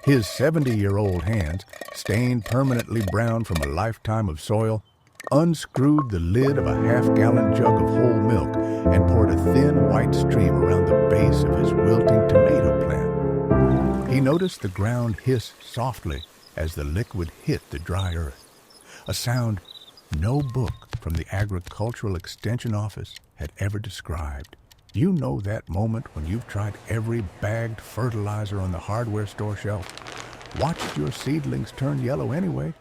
His 70-year-old hands, stained permanently brown from a lifetime of soil, unscrewed the lid of a half-gallon jug of whole milk and poured a thin white stream around the base of his wilting tomato plant. He noticed the ground hiss softly as the liquid hit the dry earth, a sound no book from the Agricultural Extension Office had ever described. You know that moment when you've tried every bagged fertilizer on the hardware store shelf, watched your seedlings turn yellow anyway,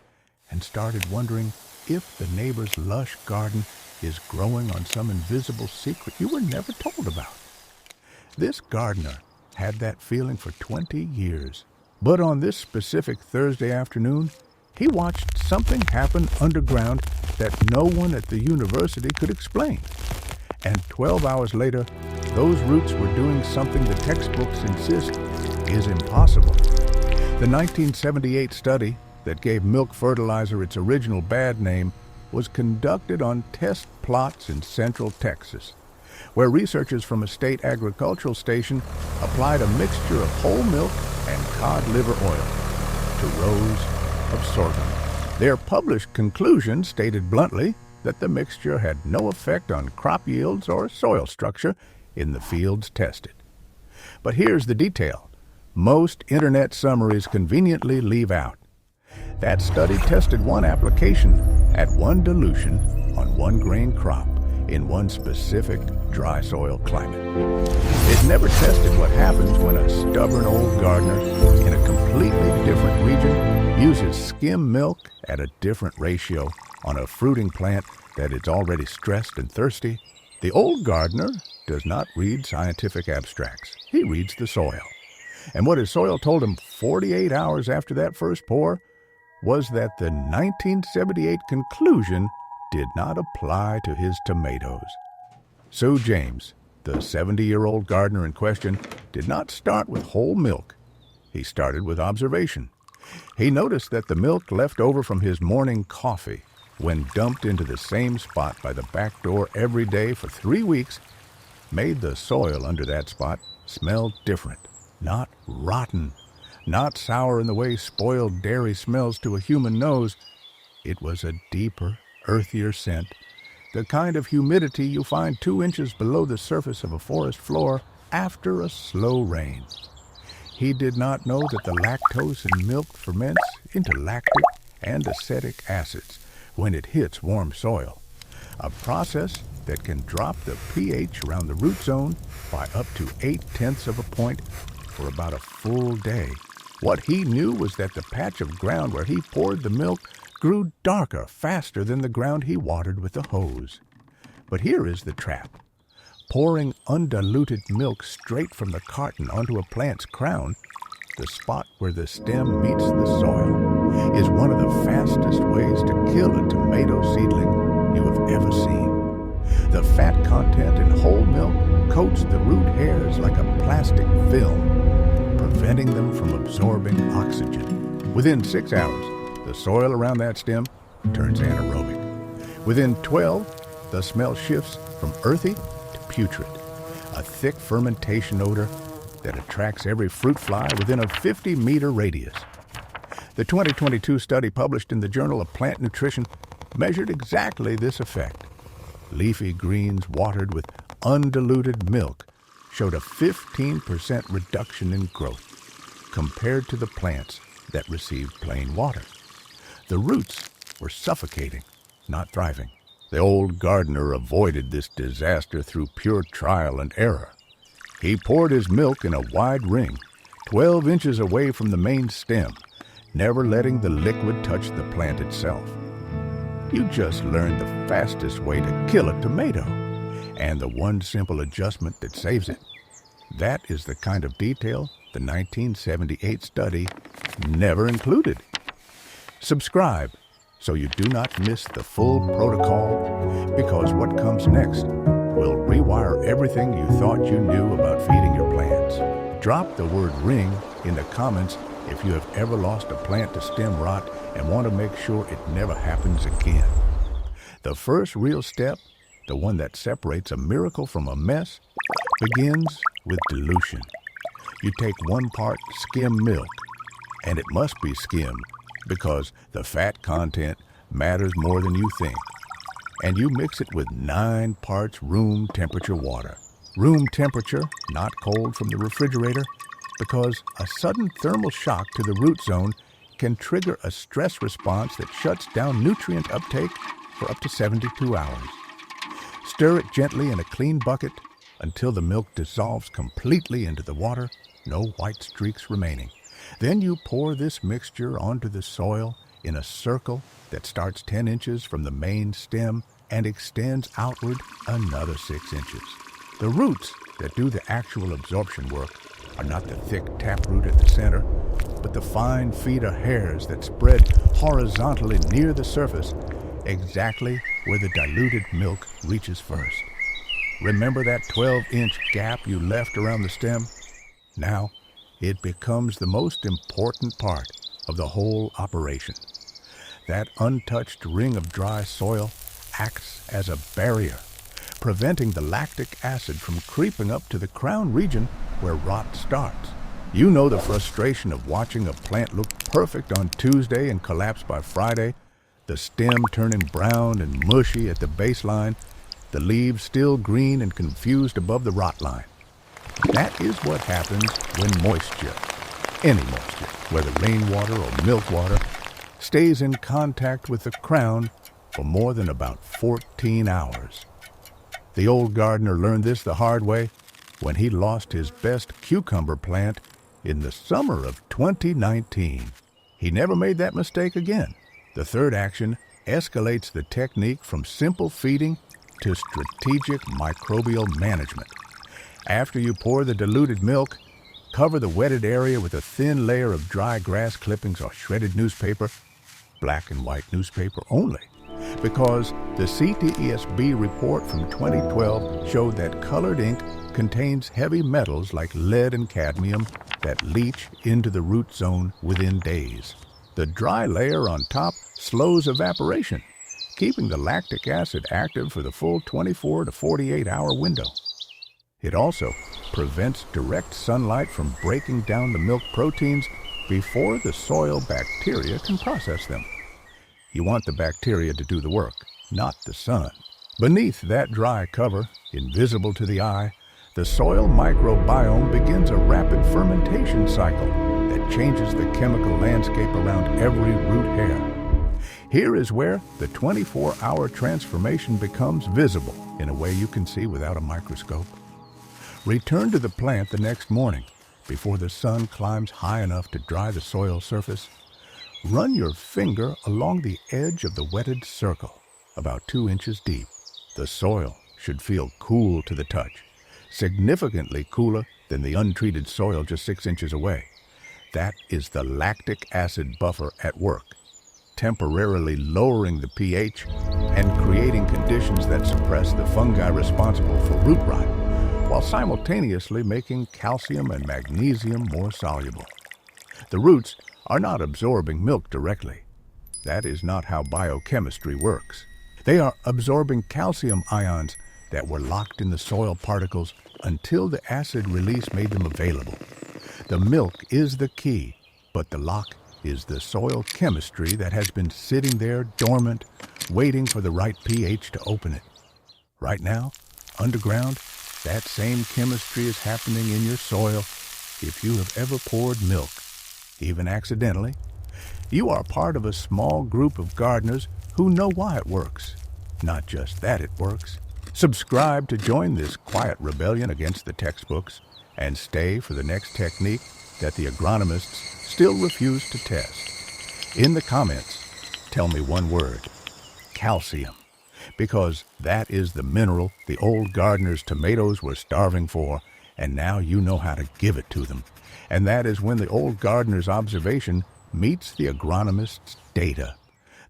and started wondering if the neighbor's lush garden is growing on some invisible secret you were never told about. This gardener had that feeling for 20 years. But on this specific Thursday afternoon, he watched something happen underground that no one at the university could explain. And 12 hours later, those roots were doing something the textbooks insist is impossible. The 1978 study that gave milk fertilizer its original bad name was conducted on test plots in central Texas, where researchers from a state agricultural station applied a mixture of whole milk and cod liver oil to rows of sorghum. Their published conclusion stated bluntly that the mixture had no effect on crop yields or soil structure in the fields tested. But here's the detail most internet summaries conveniently leave out. That study tested one application at one dilution on one grain crop in one specific dry soil climate. It never tested what happens when a stubborn old gardener in a completely different region uses skim milk at a different ratio on a fruiting plant that is already stressed and thirsty. The old gardener does not read scientific abstracts. He reads the soil. And what his soil told him 48 hours after that first pour was that the 1978 conclusion did not apply to his tomatoes. So James, the 70-year-old gardener in question, did not start with whole milk. He started with observation. He noticed that the milk left over from his morning coffee, when dumped into the same spot by the back door every day for 3 weeks, made the soil under that spot smell different. Not rotten, not sour in the way spoiled dairy smells to a human nose. It was a deeper, earthier scent, the kind of humidity you find 2 inches below the surface of a forest floor after a slow rain. He did not know that the lactose in milk ferments into lactic and acetic acids when it hits warm soil, a process that can drop the pH around the root zone by up to 0.8 of a point for about a full day. What he knew was that the patch of ground where he poured the milk grew darker faster than the ground he watered with the hose. But here is the trap. Pouring undiluted milk straight from the carton onto a plant's crown, the spot where the stem meets the soil, is one of the fastest ways to kill a tomato seedling you have ever seen. The fat content in whole milk coats the root hairs like a plastic film, preventing them from absorbing oxygen. Within 6 hours, the soil around that stem turns anaerobic. Within 12, the smell shifts from earthy to putrid, a thick fermentation odor that attracts every fruit fly within a 50-meter radius. The 2022 study published in the Journal of Plant Nutrition measured exactly this effect. Leafy greens watered with undiluted milk showed a 15% reduction in growth compared to the plants that received plain water. The roots were suffocating, not thriving. The old gardener avoided this disaster through pure trial and error. He poured his milk in a wide ring, 12 inches away from the main stem, never letting the liquid touch the plant itself. You just learned the fastest way to kill a tomato, and the one simple adjustment that saves it. That is the kind of detail the 1978 study never included. Subscribe so you do not miss the full protocol, because what comes next will rewire everything you thought you knew about feeding your plants. Drop the word ring in the comments if you have ever lost a plant to stem rot and want to make sure it never happens again. The first real step, the one that separates a miracle from a mess, begins with dilution. You take 1 part skim milk, And it must be skimmed because the fat content matters more than you think. And you mix it with 9 parts room temperature water. Room temperature, not cold from the refrigerator, because a sudden thermal shock to the root zone can trigger a stress response that shuts down nutrient uptake for up to 72 hours. Stir it gently in a clean bucket until the milk dissolves completely into the water, no white streaks remaining. Then you pour this mixture onto the soil in a circle that starts 10 inches from the main stem and extends outward another 6 inches. The roots that do the actual absorption work are not the thick taproot at the center, but the fine feeder hairs that spread horizontally near the surface, exactly where the diluted milk reaches first. Remember that 12-inch gap you left around the stem? Now, it becomes the most important part of the whole operation. That untouched ring of dry soil acts as a barrier, preventing the lactic acid from creeping up to the crown region where rot starts. You know the frustration of watching a plant look perfect on Tuesday and collapse by Friday, the stem turning brown and mushy at the baseline, the leaves still green and confused above the rot line. That is what happens when moisture, any moisture, whether rainwater or milk water, stays in contact with the crown for more than about 14 hours. The old gardener learned this the hard way when he lost his best cucumber plant in the summer of 2019. He never made that mistake again. The third action escalates the technique from simple feeding to strategic microbial management. After you pour the diluted milk, cover the wetted area with a thin layer of dry grass clippings or shredded newspaper, black and white newspaper only, because the CTESB report from 2012 showed that colored ink contains heavy metals like lead and cadmium that leach into the root zone within days. The dry layer on top slows evaporation, keeping the lactic acid active for the full 24 to 48 hour window. It also prevents direct sunlight from breaking down the milk proteins before the soil bacteria can process them. You want the bacteria to do the work, not the sun. Beneath that dry cover, invisible to the eye, the soil microbiome begins a rapid fermentation cycle that changes the chemical landscape around every root hair. Here is where the 24-hour transformation becomes visible in a way you can see without a microscope. Return to the plant the next morning before the sun climbs high enough to dry the soil surface. Run your finger along the edge of the wetted circle, about 2 inches deep. The soil should feel cool to the touch, significantly cooler than the untreated soil just 6 inches away. That is the lactic acid buffer at work, temporarily lowering the pH and creating conditions that suppress the fungi responsible for root rot, while simultaneously making calcium and magnesium more soluble. The roots are not absorbing milk directly. That is not how biochemistry works. They are absorbing calcium ions that were locked in the soil particles until the acid release made them available. The milk is the key, but the lock is the soil chemistry that has been sitting there dormant, waiting for the right pH to open it. Right now, underground, that same chemistry is happening in your soil if you have ever poured milk, even accidentally. You are part of a small group of gardeners who know why it works, not just that it works. Subscribe to join this quiet rebellion against the textbooks and stay for the next technique that the agronomists still refuse to test. In the comments, tell me one word: calcium, because that is the mineral the old gardeners' tomatoes were starving for, and now you know how to give it to them. And that is when the old gardener's observation meets the agronomist's data.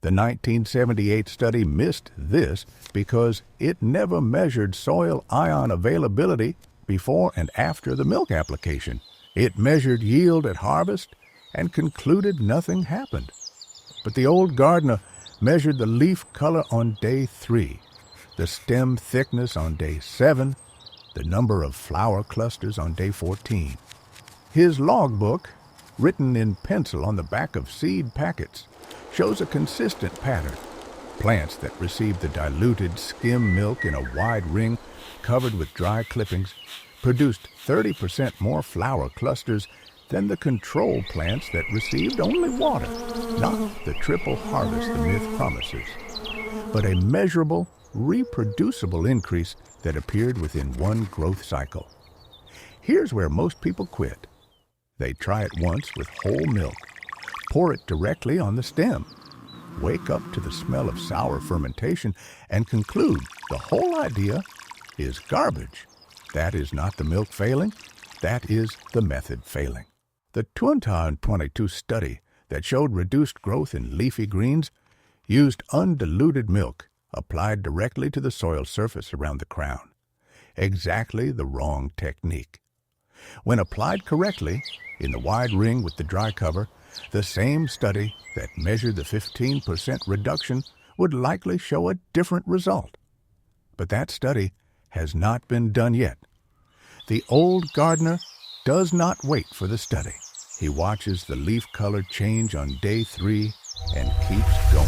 The 1978 study missed this because it never measured soil ion availability before and after the milk application. It measured yield at harvest and concluded nothing happened. But the old gardener measured the leaf color on day 3, the stem thickness on day 7, the number of flower clusters on day 14. His logbook written in pencil on the back of seed packets, shows a consistent pattern. Plants that receive the diluted skim milk in a wide ring covered with dry clippings produced 30% more flower clusters than the control plants that received only water, not the triple harvest the myth promises, but a measurable, reproducible increase that appeared within one growth cycle. Here's where most people quit. They try it once with whole milk, pour it directly on the stem, wake up to the smell of sour fermentation, and conclude the whole idea is garbage. That is not the milk failing, that is the method failing. The 2022 study that showed reduced growth in leafy greens used undiluted milk applied directly to the soil surface around the crown. Exactly the wrong technique. When applied correctly, in the wide ring with the dry cover, the same study that measured the 15% reduction would likely show a different result. But that study has not been done yet. The old gardener does not wait for the study. He watches the leaf color change on day 3 and keeps going.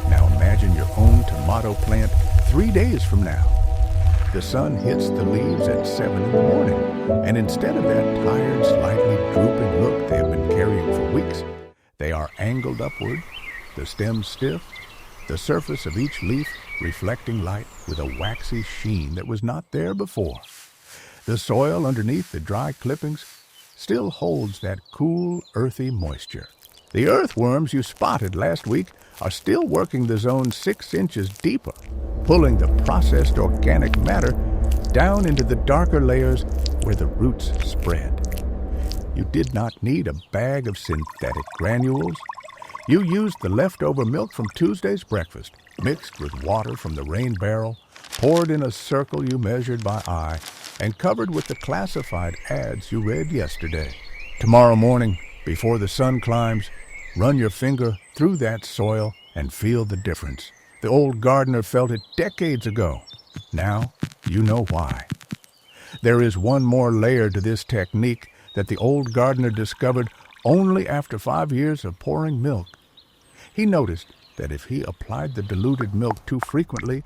Now imagine your own tomato plant 3 days from now. The sun hits the leaves at 7 in the morning, and instead of that tired, slightly drooping look they have been carrying for weeks, they are angled upward, the stems stiff, the surface of each leaf reflecting light with a waxy sheen that was not there before. The soil underneath the dry clippings still holds that cool, earthy moisture. The earthworms you spotted last week are still working the zone 6 inches deeper, pulling the processed organic matter down into the darker layers where the roots spread. You did not need a bag of synthetic granules. You used the leftover milk from Tuesday's breakfast, mixed with water from the rain barrel, poured in a circle you measured by eye, and covered with the classified ads you read yesterday. Tomorrow morning, before the sun climbs, run your finger through that soil and feel the difference. The old gardener felt it decades ago. Now you know why. There is one more layer to this technique that the old gardener discovered only after 5 years of pouring milk. He noticed that if he applied the diluted milk too frequently,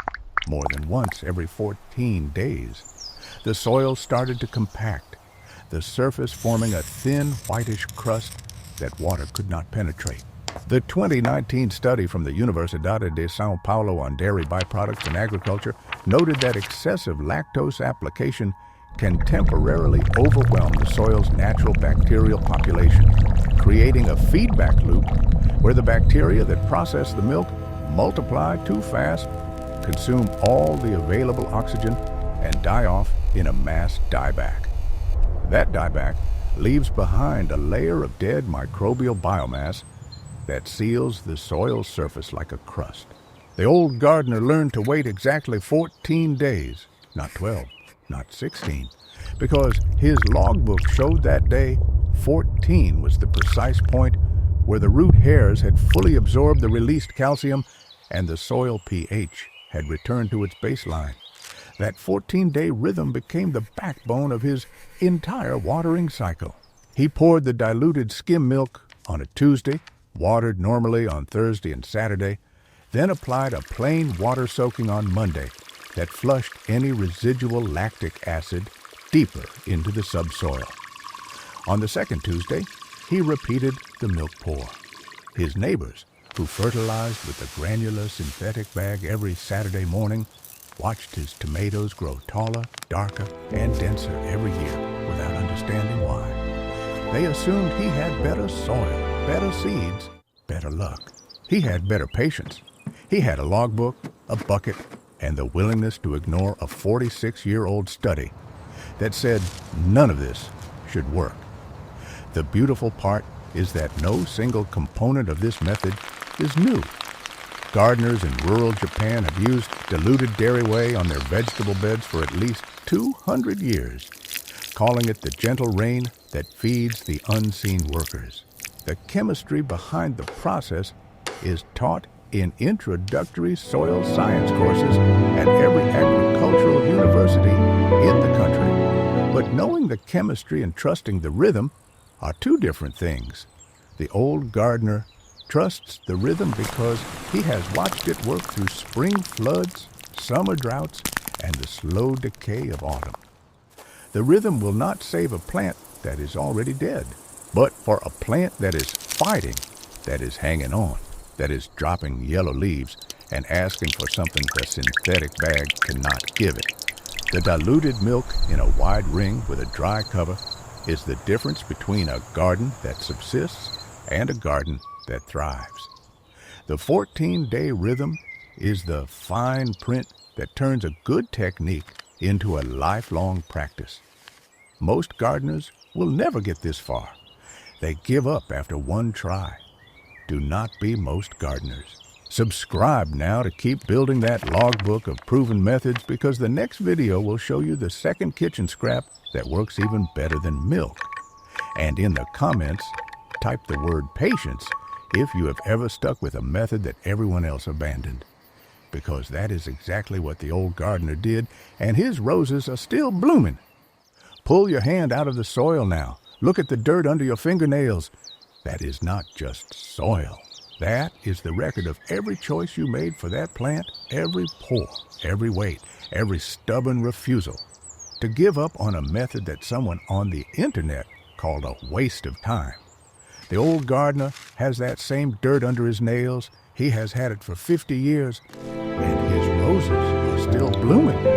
more than once every 14 days, the soil started to compact, the surface forming a thin whitish crust that water could not penetrate. The 2019 study from the Universidade de São Paulo on dairy byproducts and agriculture noted that excessive lactose application can temporarily overwhelm the soil's natural bacterial population, creating a feedback loop where the bacteria that process the milk multiply too fast, consume all the available oxygen, and die off in a mass dieback. That dieback leaves behind a layer of dead microbial biomass that seals the soil surface like a crust. The old gardener learned to wait exactly 14 days, not 12, not 16, because his logbook showed that day 14 was the precise point where the root hairs had fully absorbed the released calcium and the soil pH had returned to its baseline. That 14-day rhythm became the backbone of his entire watering cycle. He poured the diluted skim milk on a Tuesday, watered normally on Thursday and Saturday, then applied a plain water soaking on Monday that flushed any residual lactic acid deeper into the subsoil. On the second Tuesday, he repeated the milk pour. His neighbors, who fertilized with the granular synthetic bag every Saturday morning, watched his tomatoes grow taller, darker, and denser every year without understanding why. They assumed he had better soil, better seeds, better luck. He had better patience. He had a logbook, a bucket, and the willingness to ignore a 46-year-old study that said none of this should work. The beautiful part is that no single component of this method is new. Gardeners in rural Japan have used diluted dairy whey on their vegetable beds for at least 200 years, calling it the gentle rain that feeds the unseen workers. The chemistry behind the process is taught in introductory soil science courses at every agricultural university in the country. But knowing the chemistry and trusting the rhythm are two different things. The old gardener trusts the rhythm because he has watched it work through spring floods, summer droughts, and the slow decay of autumn. The rhythm will not save a plant that is already dead, but for a plant that is fighting, that is hanging on, that is dropping yellow leaves and asking for something the synthetic bag cannot give it. The diluted milk in a wide ring with a dry cover is the difference between a garden that subsists and a garden that thrives. The 14-day rhythm is the fine print that turns a good technique into a lifelong practice. Most gardeners will never get this far. They give up after one try. Do not be most gardeners. Subscribe now to keep building that logbook of proven methods, because the next video will show you the second kitchen scrap that works even better than milk. And in the comments, type the word patience if you have ever stuck with a method that everyone else abandoned. Because that is exactly what the old gardener did, and his roses are still blooming. Pull your hand out of the soil now. Look at the dirt under your fingernails. That is not just soil. That is the record of every choice you made for that plant, every pore, every weight, every stubborn refusal to give up on a method that someone on the internet called a waste of time. The old gardener has that same dirt under his nails. He has had it for 50 years, and his roses are still blooming.